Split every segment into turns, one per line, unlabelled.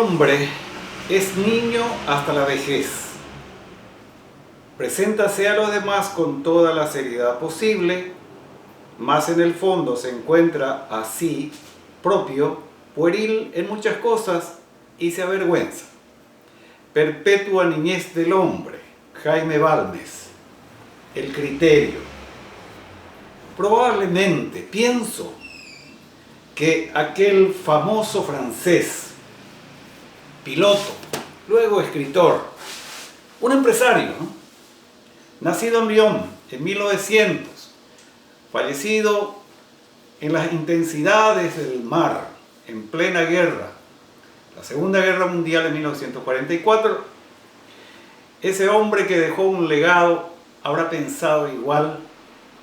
hombre es niño hasta la vejez. Preséntase a los demás con toda la seriedad posible, mas en el fondo se encuentra así propio, pueril en muchas cosas y se avergüenza. Perpetua niñez del hombre, Jaime Balmes. El criterio. Probablemente, pienso, que aquel famoso francés, piloto, luego escritor, un empresario, ¿no?, nacido en Lyon en 1900, fallecido en las intensidades del mar, en plena guerra, la Segunda Guerra Mundial en 1944, ese hombre que dejó un legado habrá pensado igual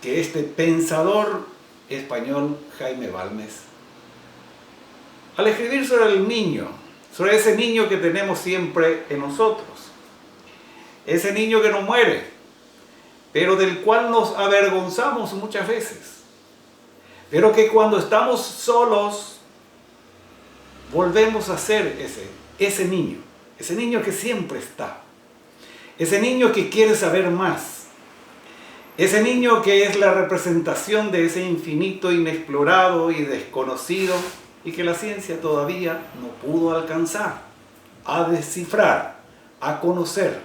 que este pensador español Jaime Balmes. Al escribir sobre el niño, sobre ese niño que tenemos siempre en nosotros, ese niño que no muere, pero del cual nos avergonzamos muchas veces, pero que cuando estamos solos volvemos a ser ese niño que siempre está, ese niño que quiere saber más, ese niño que es la representación de ese infinito inexplorado y desconocido y que la ciencia todavía no pudo alcanzar, a descifrar, a conocer.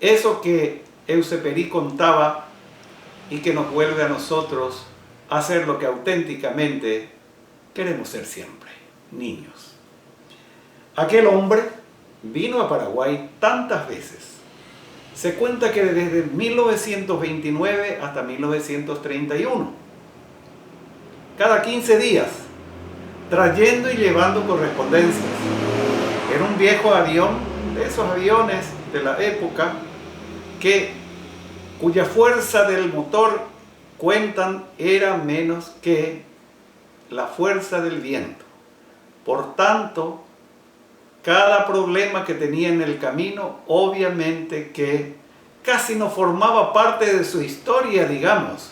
Eso que Exupéry contaba y que nos vuelve a nosotros a ser lo que auténticamente queremos ser siempre, niños. Aquel hombre vino a Paraguay tantas veces. Se cuenta que desde 1929 hasta 1931, cada 15 días, trayendo y llevando correspondencias. Era un viejo avión, de esos aviones de la época, cuya fuerza del motor, cuentan, era menos que la fuerza del viento. Por tanto, cada problema que tenía en el camino, obviamente que casi no formaba parte de su historia, digamos,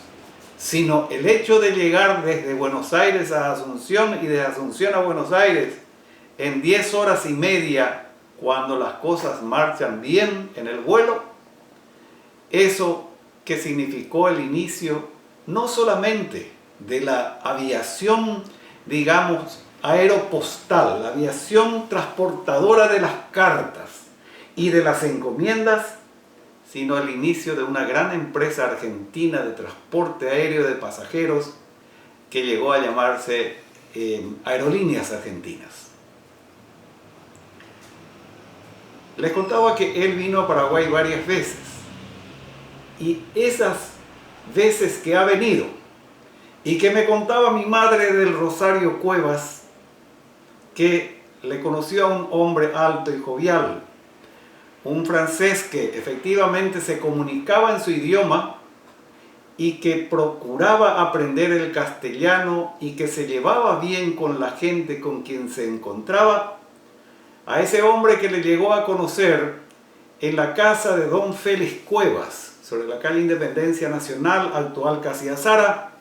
sino el hecho de llegar desde Buenos Aires a Asunción y de Asunción a Buenos Aires en 10 horas y media, cuando las cosas marchan bien en el vuelo, eso que significó el inicio no solamente de la aviación, digamos, aeropostal, la aviación transportadora de las cartas y de las encomiendas, sino el inicio de una gran empresa argentina de transporte aéreo de pasajeros que llegó a llamarse Aerolíneas Argentinas. Les contaba que él vino a Paraguay varias veces, y esas veces que ha venido y que me contaba mi madre del Rosario Cuevas, que le conoció a un hombre alto y jovial, un francés que efectivamente se comunicaba en su idioma y que procuraba aprender el castellano y que se llevaba bien con la gente con quien se encontraba. A ese hombre que le llegó a conocer en la casa de don Félix Cuevas, sobre la calle Independencia Nacional, actual Casi Azara,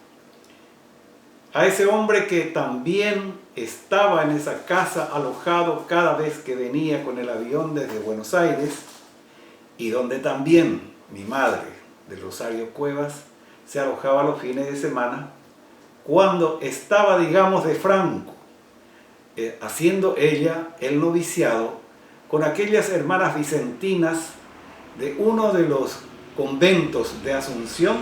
a ese hombre que también estaba en esa casa alojado cada vez que venía con el avión desde Buenos Aires, y donde también mi madre, de Rosario Cuevas, se alojaba los fines de semana, cuando estaba, digamos, de franco, haciendo ella el noviciado con aquellas hermanas vicentinas de uno de los conventos de Asunción,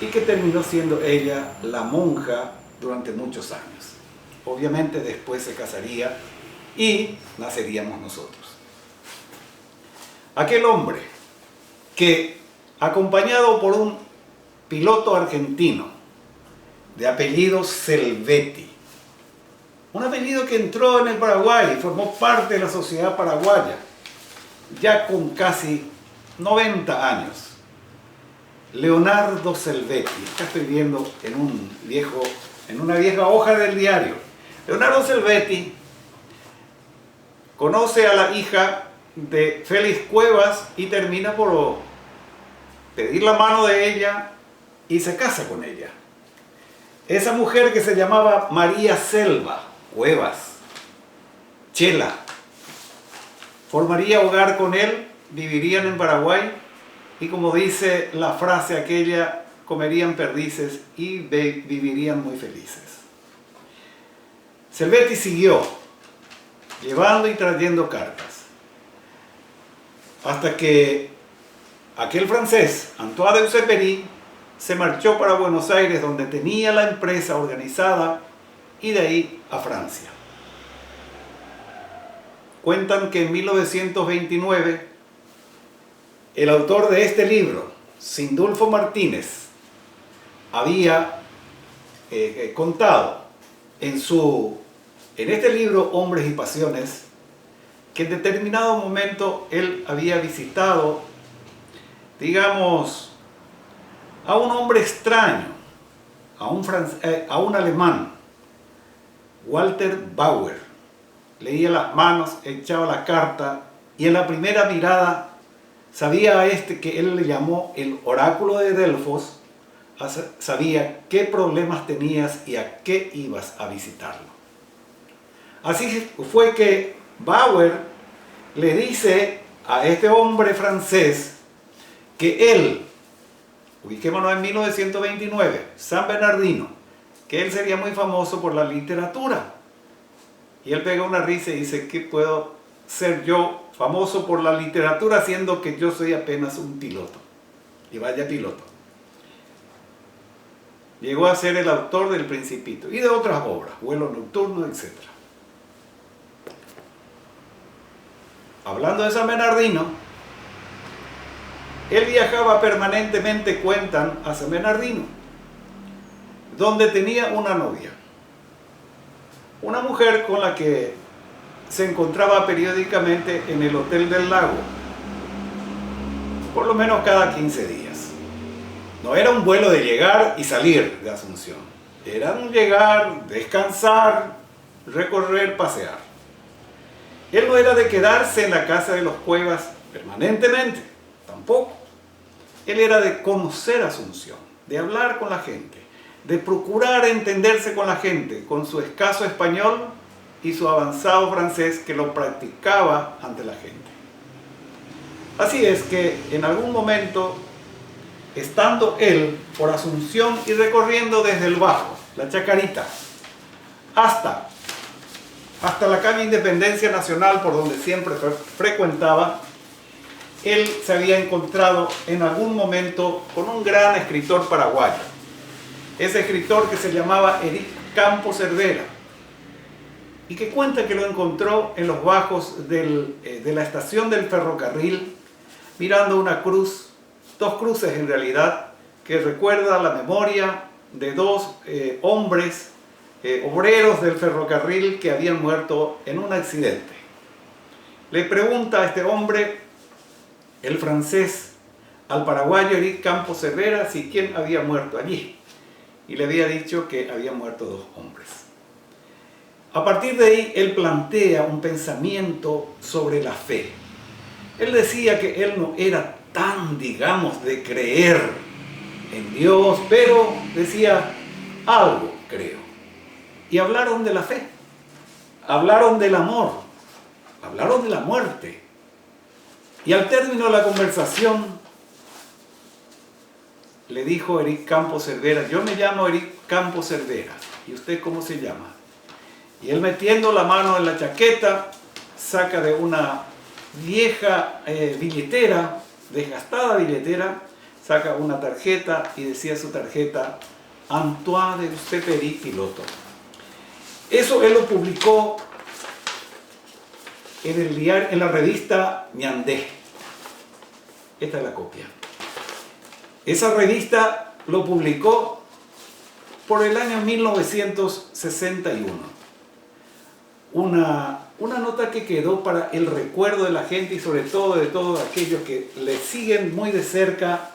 y que terminó siendo ella la monja durante muchos años. Obviamente después se casaría y naceríamos nosotros. Aquel hombre que, acompañado por un piloto argentino de apellido Selvetti, un apellido que entró en el Paraguay y formó parte de la sociedad paraguaya, ya con casi 90 años, Leonardo Selvetti. Acá estoy viendo en una vieja hoja del diario. Leonardo Selvetti conoce a la hija de Félix Cuevas y termina por pedir la mano de ella y se casa con ella. Esa mujer, que se llamaba María Selva Cuevas, Chela. Formaría hogar con él, vivirían en Paraguay y, como dice la frase aquella, comerían perdices y vivirían muy felices. Selvetti siguió llevando y trayendo cartas hasta que aquel francés, Antoine de Exupéry, se marchó para Buenos Aires, donde tenía la empresa organizada, y de ahí a Francia. Cuentan que en 1929 el autor de este libro, Sindulfo Martínez, había contado en este libro Hombres y Pasiones que en determinado momento él había visitado, digamos, a un hombre extraño, a un alemán, Walter Bauer. Leía las manos, echaba la carta y en la primera mirada sabía a que él le llamó el oráculo de Delfos, sabía qué problemas tenías y a qué ibas a visitarlo. Así fue que Bauer le dice a este hombre francés que él, ubiquémonos en 1929, San Bernardino, que él sería muy famoso por la literatura. Y él pega una risa y dice: ¿qué puedo ser yo famoso por la literatura siendo que yo soy apenas un piloto? Y vaya piloto. Llegó a ser el autor del Principito y de otras obras, Vuelo Nocturno, etc. Hablando de San Bernardino, él viajaba permanentemente, cuentan, a San Bernardino, donde tenía una novia. Una mujer con la que se encontraba periódicamente en el Hotel del Lago, por lo menos cada 15 días. No era un vuelo de llegar y salir de Asunción. Era un llegar, descansar, recorrer, pasear. Él no era de quedarse en la casa de los Cuevas permanentemente, tampoco. Él era de conocer Asunción, de hablar con la gente, de procurar entenderse con la gente, con su escaso español y su avanzado francés, que lo practicaba ante la gente. Así es que en algún momento, estando él por Asunción y recorriendo desde el Bajo, la Chacarita, hasta la calle Independencia Nacional, por donde siempre frecuentaba, él se había encontrado en algún momento con un gran escritor paraguayo. Ese escritor que se llamaba Eric Campos Cervera, y que cuenta que lo encontró en los bajos de la estación del ferrocarril, mirando una cruz, dos cruces en realidad, que recuerda la memoria de dos hombres, obreros del ferrocarril, que habían muerto en un accidente. Le pregunta a este hombre, el francés, al paraguayo Eric Campos Cervera, si quién había muerto allí. Y le había dicho que habían muerto dos hombres. A partir de ahí, él plantea un pensamiento sobre la fe. Él decía que él no era tan, digamos, de creer en Dios, pero decía, algo creo. Y hablaron de la fe, hablaron del amor, hablaron de la muerte. Y al término de la conversación, le dijo Eric Campos Cervera: yo me llamo Eric Campos Cervera, ¿y usted cómo se llama? Y él, metiendo la mano en la chaqueta, saca de una vieja billetera, desgastada billetera, saca una tarjeta y decía su tarjeta: Antoine de Exupéry, piloto. Eso él lo publicó en la revista Ñandé. Esta es la copia. Esa revista lo publicó por el año 1961. Una nota que quedó para el recuerdo de la gente y sobre todo de todos aquellos que le siguen muy de cerca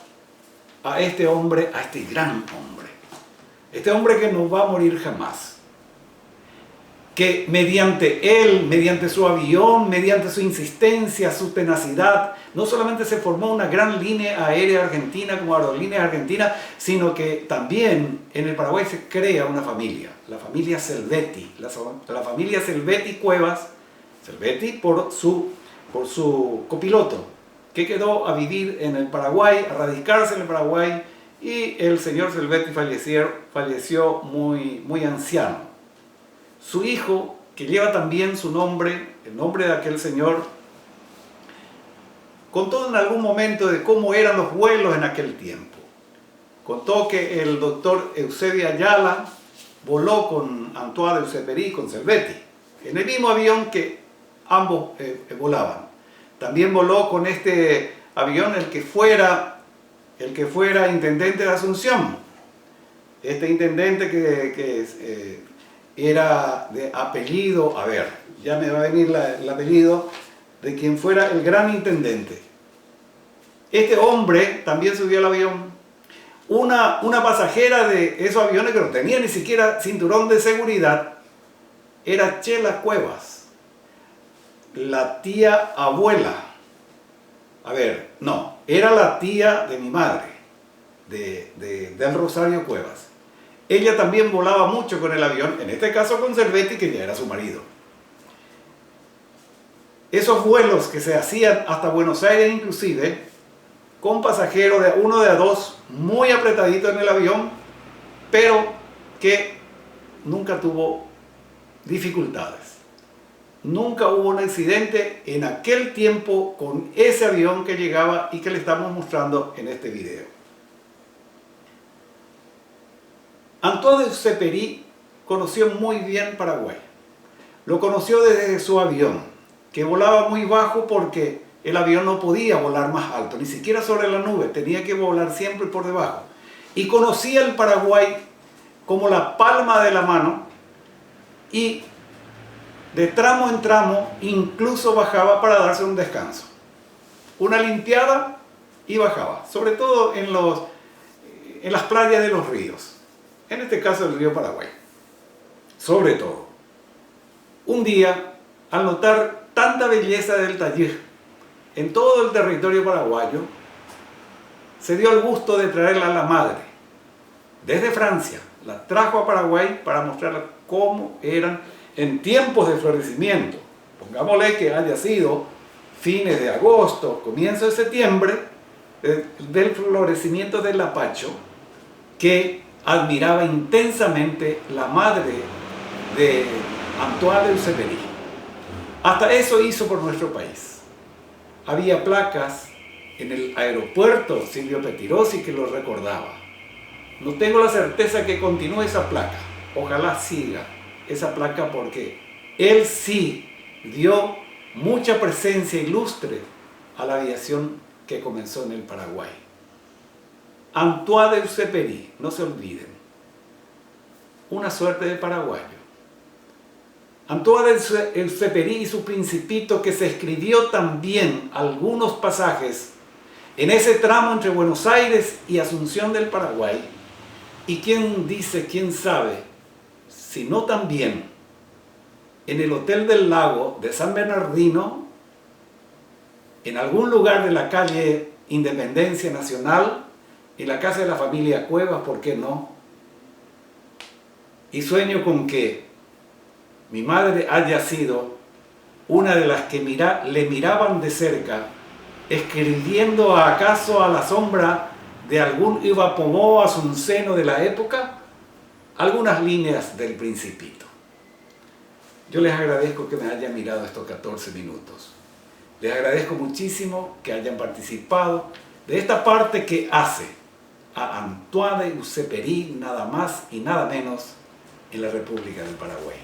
a este hombre, a este gran hombre. Este hombre que no va a morir jamás. Que mediante él, mediante su avión, mediante su insistencia, su tenacidad, no solamente se formó una gran línea aérea argentina como Aerolíneas Argentinas, sino que también en el Paraguay se crea una familia, la familia Selvetti. La familia Selvetti Cuevas Selvetti por su copiloto, que quedó a vivir en el Paraguay, a radicarse en el Paraguay, y el señor Selvetti falleció muy anciano. Su hijo, que lleva también su nombre, el nombre de aquel señor, contó en algún momento de cómo eran los vuelos en aquel tiempo. Contó que el doctor Eusebio Ayala voló con Antoine de Exupéry, con Selvetti, en el mismo avión que ambos volaban. También voló con este avión el que fuera intendente de Asunción. Este intendente que era de apellido, a ver, ya me va a venir el apellido, de quien fuera el gran intendente. Este hombre también subió al avión. Una pasajera de esos aviones que no tenía ni siquiera cinturón de seguridad era Chela Cuevas, la tía abuela. A ver, no, era la tía de mi madre, del Rosario Cuevas. Ella también volaba mucho con el avión, en este caso con Selvetti, que ya era su marido. Esos vuelos que se hacían hasta Buenos Aires inclusive, con pasajeros de uno de a dos, muy apretaditos en el avión, pero que nunca tuvo dificultades. Nunca hubo un accidente en aquel tiempo con ese avión que llegaba y que le estamos mostrando en este video. Antoine de Exupéry conoció muy bien Paraguay. Lo conoció desde su avión, que volaba muy bajo porque el avión no podía volar más alto, ni siquiera sobre la nube, tenía que volar siempre por debajo. Y conocía el Paraguay como la palma de la mano, y de tramo en tramo incluso bajaba para darse un descanso. Una limpiada y bajaba, sobre todo en las playas de los ríos, en este caso el río Paraguay. Sobre todo, un día, al notar tanta belleza del taller en todo el territorio paraguayo, se dio el gusto de traerla a la madre desde Francia. La trajo a Paraguay para mostrarle cómo eran en tiempos de florecimiento. Pongámosle que haya sido fines de agosto, comienzo de septiembre, del florecimiento del lapacho, que admiraba intensamente la madre de Antoine de Exupéry. Hasta eso hizo por nuestro país. Había placas en el aeropuerto Silvio Pettirossi que lo recordaba. No tengo la certeza que continúe esa placa. Ojalá siga esa placa, porque él sí dio mucha presencia ilustre a la aviación que comenzó en el Paraguay. Antoine de Exupéry, no se olviden, una suerte de paraguayo. Antoine de Exupéry y su Principito, que se escribió también algunos pasajes en ese tramo entre Buenos Aires y Asunción del Paraguay, y quién dice, quién sabe, si no también en el Hotel del Lago de San Bernardino, en algún lugar de la calle Independencia Nacional, en la casa de la familia Cuevas, ¿por qué no? Y sueño con que mi madre haya sido una de las que le miraban de cerca, escribiendo acaso a la sombra de algún Ivapomo asunceno de la época, algunas líneas del Principito. Yo les agradezco que me hayan mirado estos 14 minutos. Les agradezco muchísimo que hayan participado de esta parte que hace a Antoine de Exupéry nada más y nada menos en la República del Paraguay.